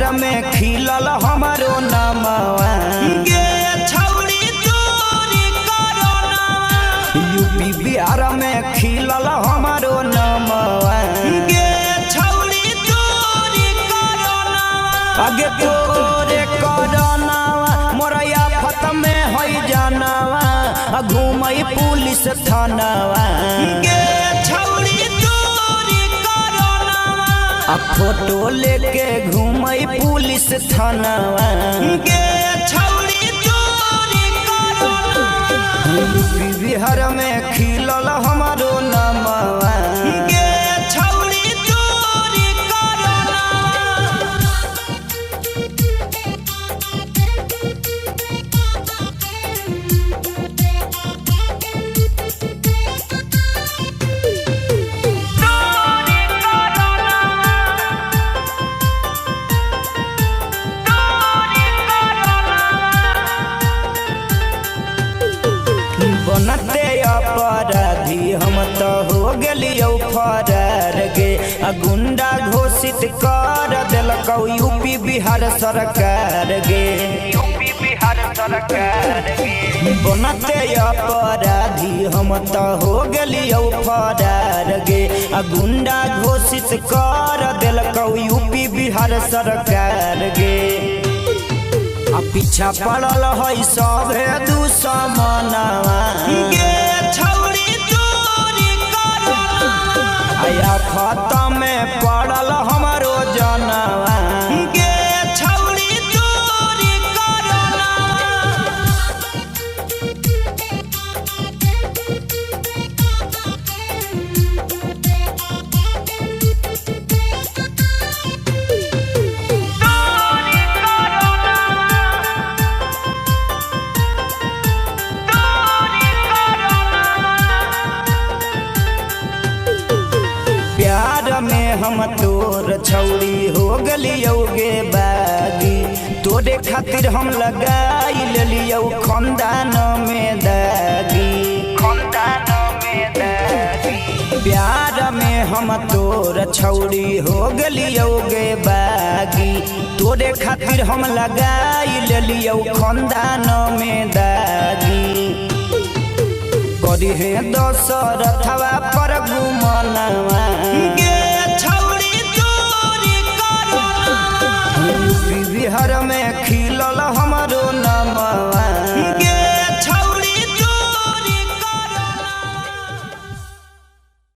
बिहार में खिलल हमारो नामवा गे छौरी चोरी करना यूपी बिहार में खिलल हमारो नामवा गे छौरी चोरी करना आगे तोरे करनावा मोरा आफत में होई जानवा घूमई पुलिस थानावा गे छौरी चोरी करना फोटो लेके घूमई पुलिस थानावा गे छौरी चोरी करना यूपी बिहार में खिलल हमारो नामवा गे छौरी चोरी करना बनते अपराधी हम तो हो गलियो फरार गे गुंडा घोषित कर दिलकौ यूपी बिहार सरकार गे यूपी बिहार सरकार गे बनते अपराधी हम तो हो गलियो फरार गे गुंडा घोषित कर दिलकौ यूपी बिहार सरकार गे पीछा पड़ल है सभे दुश्मनवा गे छौरी चोरी करना आया खाता में पड़ल हमारो जनवा गे छौरी चोरी करना प्यार में हम तोर छौरी हो गलियो गे बागी तोरे खातिर हम लगाई लियो खानदान में दागी खानदान में दागी प्यार में हम तोर छौरी हो गलियो गे बागी तोरे खातिर हम लगाई लियो खानदान में दागी करी हे दशरथवा पर घुमनवा गे छौरी चोरी करना यूपी बिहार में खिलल हमारो नाम